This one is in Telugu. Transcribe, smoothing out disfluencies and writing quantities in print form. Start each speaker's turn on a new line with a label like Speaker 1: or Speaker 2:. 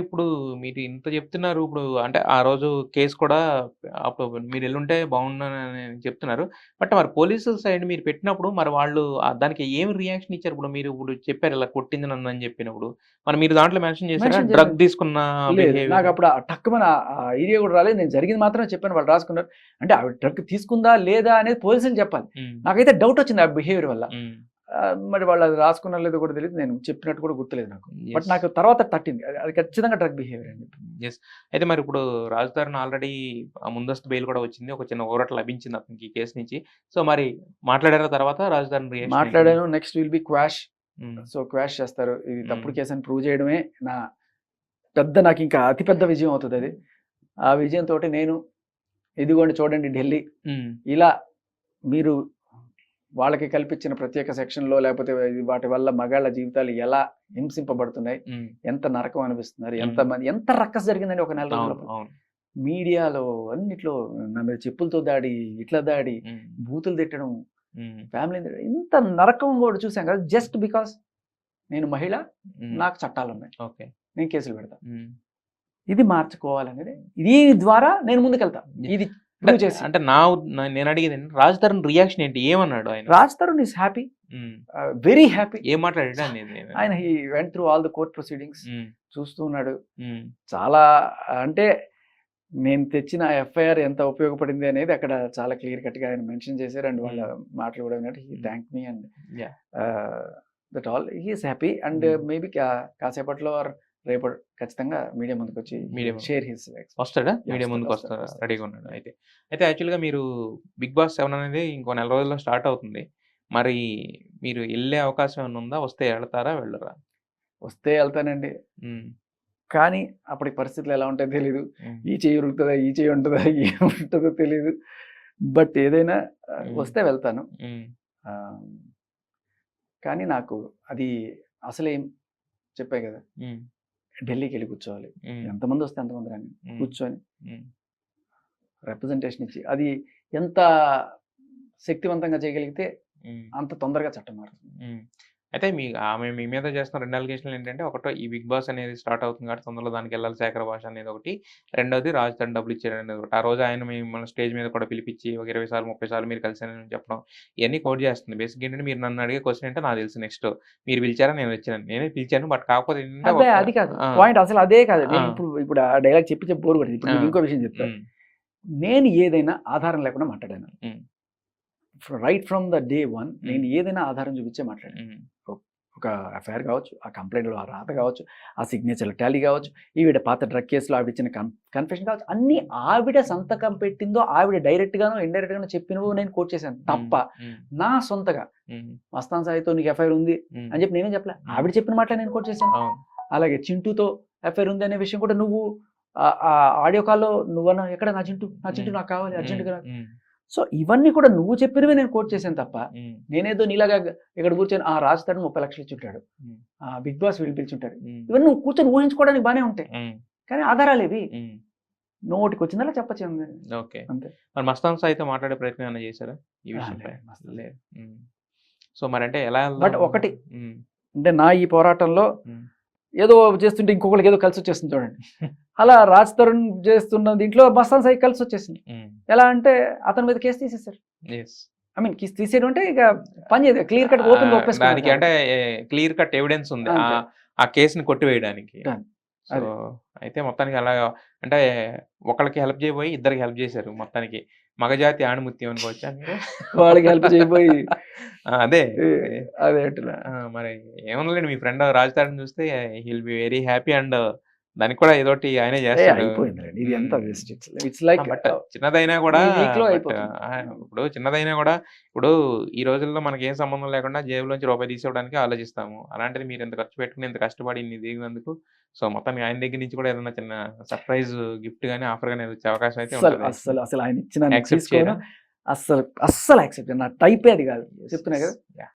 Speaker 1: ఇప్పుడు మీరు ఇంత చెప్తున్నారు. ఇప్పుడు అంటే ఆ రోజు కేస్ కూడా అప్పుడు మీరెళ్ళుంటే బాగుండనని చెప్తున్నారు. బట్ మరి పోలీసుల సైడ్ మీరు పెట్టినప్పుడు మరి వాళ్ళు దానికి ఏమి రియాక్షన్ ఇచ్చారు? మీరు ఇప్పుడు చెప్పారు ఇలా కొట్టింది నన్నని చెప్పినప్పుడు. మరి మీరు దాంట్లో మెన్షన్ చేసారా?
Speaker 2: మెన్షన్
Speaker 1: డ్రగ్
Speaker 2: చేయలేదు.
Speaker 1: తీసుకున్న
Speaker 2: లేదు.
Speaker 1: బిహేవియర్.
Speaker 2: నాకప్పుడు టక్కుమని ఆ ఐడియా కూడా రాలేదు. నేను జరిగింది మాత్రమే చెప్పాను. వాళ్ళు రాసుకున్నారు. అంటే ఆవిడ డ్రగ్ తీసుకుందా? లేదా? అనేది పోలీసులు చెప్పాలి.
Speaker 1: హ్మ్.
Speaker 2: నాకైతే డౌట్ వచ్చింది ఆ బిహేవియర్ వల్ల.
Speaker 1: హ్మ్.
Speaker 2: మరి వాళ్ళు అది రాసుకున్నారో లేదో కూడా తెలీదు. నేను చెప్పినట్టు కూడా గుర్తులేదు నాకు. But
Speaker 1: yes.
Speaker 2: నాకు తర్వాత తట్టింది. అది ఖచ్చితంగా డ్రగ్ బిహేవియర్ అని చెప్పి.
Speaker 1: యెస్. అయితే మరి ఇప్పుడు 'రాజధాని' ఆల్రెడీ ముందస్తు బెయిల్ కూడా వచ్చింది. ఒక చిన్న ఊరట లభించింది అతనికి ఈ కేసు నుంచి. సో మరి మాట్లాడారా తర్వాత 'రాజధాని' రియాక్షన్ ఏంటి?
Speaker 2: మాట్లాడాను. Next will be quash.
Speaker 1: హ్మ్.
Speaker 2: సో క్వాష్ చేస్తారు. ఇది
Speaker 1: హ్మ్.
Speaker 2: తప్పుడు కేసు అని ప్రూవ్ చేయడమే నా నాకింకా అతి పెద్ద విజయం అవుతదది. ఆ విజయంతోటి నేను ఇదిగోండి చూడండి ఢిల్లీ.
Speaker 1: హ్మ్.
Speaker 2: ఇలా మీరు వాళ్ళకి కల్పించిన ప్రత్యేక సెక్షన్‌లో లేకపోతే వాటి వల్ల మగాళ్ళ జీవితాలు ఎలా హింసింపబడుతున్నాయి,
Speaker 1: హ్మ్.
Speaker 2: ఎంత నరకం అనిపిస్తున్నారు,
Speaker 1: హ్మ్.
Speaker 2: ఎంత రక్కస్ జరిగిందండి ఒక నెల రోజుల
Speaker 1: అవును.
Speaker 2: లోపల.
Speaker 1: అవును.
Speaker 2: మీడియాలో అన్నిట్లో నా మీద చెప్పులతో దాడి, ఇట్లా దాడి,
Speaker 1: హ్మ్.
Speaker 2: బూతులు తిట్టడం,
Speaker 1: హ్మ్.
Speaker 2: ఫ్యామిలీని తిట్టడం, ఇంత నరకం కూడా చూసాం కదా! జస్ట్ బికాస్ నేను మహిళ,
Speaker 1: హ్మ్.
Speaker 2: నాకు చట్టాలున్నాయి.
Speaker 1: ఓకే.
Speaker 2: నేను కేసులు పెడతా.
Speaker 1: హ్మ్.
Speaker 2: ఇది మార్చుకోవాలనేది దీని ద్వారా నేను ముందుకెళ్తా. ఇది
Speaker 1: అంటే
Speaker 2: ప్రూవ్ చేసి.
Speaker 1: అంటే నేనడిగేదేంటి 'రాజ్ తరుణ్' రియాక్షన్ ఏంటి? ఏమన్నాడు ఆయన?
Speaker 2: Raj Tarun is happy.
Speaker 1: Hmm.
Speaker 2: Very happy.
Speaker 1: ఏం మాట్లాడాడు అనేది నేను.
Speaker 2: ఆయన he went through all the court proceedings.
Speaker 1: Hmm.
Speaker 2: చూస్తూ ఉన్నాడు.
Speaker 1: హ్మ్.
Speaker 2: చాలా అంటే నేను తెచ్చిన ఎఫ్ఐఆర్ ఎంత ఉపయోగపడింది అనేది అక్కడ చాలా క్లియర్ కట్‌గా ఆయన మెన్షన్ చేశారు. అండ్ వాళ్ళ మాటలు కూడా విన్నట్టు he
Speaker 1: hmm.
Speaker 2: Thanked me and
Speaker 1: yeah!
Speaker 2: That all he is happy. And
Speaker 1: hmm.
Speaker 2: Maybe కాసేపట్లో ఆర్ రేపటి ఖచ్చితంగా మీడియా ముందుకొచ్చి
Speaker 1: మీడియా
Speaker 2: షేర్ హిస్
Speaker 1: వస్తాడా? మీడియా
Speaker 2: వస్తాడు.
Speaker 1: ముందుకొస్తా
Speaker 2: వస్తాడు.
Speaker 1: రెడీగా ఉన్నాడు అయితే. అయితే యాక్చువల్‌గా మీరు 'బిగ్ బాస్ 7' అనేది ఇంకో నెల రోజుల్లో స్టార్ట్ అవుతుంది. మరి మీరు ఎళ్ళే అవకాశం ఏమన్నా ఉందా? వస్తే ఎళ్తారా? వెళ్ళరా?
Speaker 2: వస్తే ఎళ్తానండి.
Speaker 1: హ్మ్.
Speaker 2: కానీ అప్పటికి పరిస్థితులు ఎలా ఉంటాయో తెలీదు.
Speaker 1: హ్మ్.
Speaker 2: ఈ చెయ్యి ఉరుకుతదా? ఈ చెయ్యి ఉంటదా? ఏముంటదో తెలీదు. బట్ ఏదైనా
Speaker 1: హ్మ్.
Speaker 2: వస్తే వెళ్తాను.
Speaker 1: హ్మ్.
Speaker 2: ఆహ్, కానీ నాకు అది అసలేం చెప్పా గదా!
Speaker 1: హ్మ్.
Speaker 2: ఢిల్లీకెళ్ళి కూర్చోవాలి.
Speaker 1: హ్మ్.
Speaker 2: ఎంతమందొస్తే అంతమంది రాని.
Speaker 1: హ్మ్.
Speaker 2: కూర్చొని
Speaker 1: హ్మ్.
Speaker 2: రిప్రజెంటేషన్ ఇచ్చి అది ఎంత శక్తివంతంగా చేయగలిగితే
Speaker 1: హ్మ్.
Speaker 2: అంత తొందరగా చట్టం మారుతుంది.
Speaker 1: హ్మ్. అయితే ఆమె మీ మీద చేస్తున్న 2 అలిగేషన్‌లు ఏంటంటే, ఒకటో ఈ 'బిగ్ బాస్' అనేది స్టార్ట్ అవుతుంది కాబట్టి తొందరలో దానికెళ్ళాలి 'శేఖర్ భాష' అనేది ఒకటి. రెండోది 'రాజ్ తరుణ్' డబ్బులు ఇచ్చాడనేది ఒకటి. ఆ రోజు ఆయన మిమ్మల్ని స్టేజ్ మీద కూడా పిలిపించి ఒక 20 సార్లు, 30 సార్లు మీరు కలిసారని చెప్పడం. ఇయన్నీ కోట్ చేస్తుంది. బేసిక్‌గా ఏంటంటే మీరు నన్ను అడిగే క్వెషన్ ఏంటో నాకు తెలుసు నెక్స్ట్. మీరు పిలిచారా? నేను వచ్చాను. నేనే పిలిచాను. బట్ కాకపోతే ఏంటంటే
Speaker 2: అబ్బే!
Speaker 1: ఒక
Speaker 2: అది కాదు.
Speaker 1: ఆ!
Speaker 2: పాయింట్ అసలు అదే కాదు.
Speaker 1: ఆ!
Speaker 2: నేను ఇప్పుడు ఆ డైలాగ్ చెప్పి చెప్పి బోర్ కొట్టింది. ఇప్పుడు
Speaker 1: ఆ!
Speaker 2: మీకు ఇంకో విషయం చెప్తా.
Speaker 1: హ్మ్.
Speaker 2: నేను ఏదైనా ఆధారం లేకుండా మాట్లాడాను.
Speaker 1: హ్మ్.
Speaker 2: Right from the day one
Speaker 1: హ్మ్.
Speaker 2: నేను ఏదైనా ఆధారం చూపించే మాట్లాడాను.
Speaker 1: హ్మ్.
Speaker 2: ఒక ఎఫ్ఐఆర్ కావచ్చు, ఆ కంప్లెయింట్‌లో ఆ రాత కావచ్చు, ఆ సిగ్నేచర్‌ల టాలీ కావచ్చు, ఈవిడ పాత డ్రగ్ కేస్‌లో ఆవిడిచ్చిన కన్ఫెషన్ కావచ్చు, అన్నీ ఆవిడ సంతకం పెట్టిందో, ఆవిడ డైరెక్ట్‌గానో, ఇండైరెక్ట్‌గానో చెప్పినవో నేను కోట్ చేశాను
Speaker 1: హ్మ్.
Speaker 2: తప్ప,
Speaker 1: హ్మ్.
Speaker 2: నా సొంతగా
Speaker 1: హ్మ్.
Speaker 2: మస్తాన్ సాయితో నీకు ఎఫ్ఐఆర్ ఉంది
Speaker 1: హ్మ్.
Speaker 2: అని చెప్పి నేనేం చెప్పలే.
Speaker 1: హ్మ్.
Speaker 2: ఆవిడ చెప్పిన మాటలే నేను కోట్ చేశాను.
Speaker 1: అవును.
Speaker 2: అలాగే చింటూతో ఎఫ్ఐఆర్ ఉంది అనే విషయం కూడా నువ్వు ఆ ఆడియో కాల్‌లో నువ్వన్నావు, "ఎక్కడ నా చింటూ? నా చింటూ
Speaker 1: హ్మ్.
Speaker 2: నాకు కావాలి
Speaker 1: హ్మ్.
Speaker 2: అర్జెంట్‌గా."
Speaker 1: హ్మ్.
Speaker 2: సో, ఇవన్నీ కూడా నువ్వు చెప్పినవే నేను కోట్ చేశాను తప్ప,
Speaker 1: హ్మ్.
Speaker 2: నేనేదో నీలాగా ఇక్కడ కూర్చొని రాజ్ తరుణ్ 30,00,000 ఇచ్చుంటాడు.
Speaker 1: హ్మ్.
Speaker 2: బిగ్ బాస్ వీళ్ళు పిలిచుంటారు.
Speaker 1: హ్మ్.
Speaker 2: ఇవన్నీ నువ్వు కూర్చొని ఊహించుకోవడానికి బానే ఉంటాయి.
Speaker 1: హ్మ్.
Speaker 2: కానీ ఆధారాలేవి?
Speaker 1: హ్మ్.
Speaker 2: నోటికొచ్చిందల్లా చెప్పొచ్చేముంది.
Speaker 1: ఓకే.
Speaker 2: అంతే.
Speaker 1: మరి 'మస్తాన్ సాయి'తో మాట్లాడే ప్రయత్నం ఏమైనా చేసారా? ఈ విషయంపై?
Speaker 2: లేదు మస్తు.
Speaker 1: లేదు. హ్మ్. సో, మరంటే ఎలా
Speaker 2: బట్
Speaker 1: ఎళ్దాం?
Speaker 2: ఒకటి
Speaker 1: హ్మ్.
Speaker 2: అంటే నా ఈ పోరాటంలో
Speaker 1: హ్మ్.
Speaker 2: ఏదో చేస్తుంటే ఇంకొకళ్ళకి ఏదో కలిసొచ్చేస్తుంది చూడండి. అలా రాజ్ తరుణ్ చేస్తున్న దీంట్లో మస్తాన్ సాయికి కలిసొచ్చేసింది.
Speaker 1: హ్మ్.
Speaker 2: ఎలా అంటే అతని మీద కేస్ తీసేసారు.
Speaker 1: యెస్.
Speaker 2: ఐ మీన్ కేస్ తీసేయడం అంటే ఇక పని చేయదు. క్లియర్ కట్ ఓపెన్‌గా ఒప్పేసుకున్నారు
Speaker 1: దానికి అంటే
Speaker 2: కాబట్టి.
Speaker 1: క్లియర్ కట్ ఎవిడెన్స్ ఉంది.
Speaker 2: అంతే.
Speaker 1: ఆ కేస్‌ని కొట్టివేయడానికి.
Speaker 2: డన్.
Speaker 1: సో,
Speaker 2: అది.
Speaker 1: అయితే మొత్తానికి అలాగా అంటే ఒకళ్ళకి హెల్ప్ చేయబోయి ఇద్దరికి హెల్ప్ చేశారు మొత్తానికి. మగజాతి ఆణిముత్యం అనుకోవచ్చా మీరు?
Speaker 2: వాళ్ళకి హెల్ప్ చేయబోయి
Speaker 1: అదే.
Speaker 2: ఈ
Speaker 1: మరి
Speaker 2: అదే అంటున్నా.
Speaker 1: మరి ఏముందిలెండి మీ ఫ్రెండ్ 'రాజ్ తరుణ్' చూస్తే he will be very happy and దానికి కూడా ఏదోటి ఆయనే చేస్తాడు.
Speaker 2: అయిపోయిందిలెండి. ఇది ఎంత
Speaker 1: హ్మ్.
Speaker 2: జస్ట్ ఇట్స్ లైక్
Speaker 1: బట్ చిన్నదైనా కూడా
Speaker 2: ఈ వీక్‌లో
Speaker 1: బట్
Speaker 2: అయిపోతుంది.
Speaker 1: ఇప్పుడు చిన్నదైనా కూడా ఇప్పుడు ఈ రోజుల్లో మనకేం సంబంధం లేకుండా జేబులోంచి రూపాయి తీసివ్వడానికి ఆలోచిస్తాము. అలాంటిది మీరు ఇంత ఖర్చు పెట్టుకొని, ఇంత కష్టపడి ఇన్ని దిగినందుకు సో, మొత్తానికి ఆయన దగ్గర నుంచి కూడా ఏదైనా చిన్న సర్ప్రైజ్ గిఫ్ట్ గాని, ఆఫర్ గాని వచ్చే అవకాశం అయితే ఉంటది.
Speaker 2: అస్సలు ఆయన ఇచ్చినా నేను
Speaker 1: యాక్సెప్ట్
Speaker 2: తీసుకోను.
Speaker 1: చేయరా?
Speaker 2: అస్సలు యాక్సెప్ట్ చేయను. నా టైపే అది కాదు.
Speaker 1: యెస్.
Speaker 2: చెప్తున్నా
Speaker 1: యెస్.
Speaker 2: కదా!
Speaker 1: యాహ్!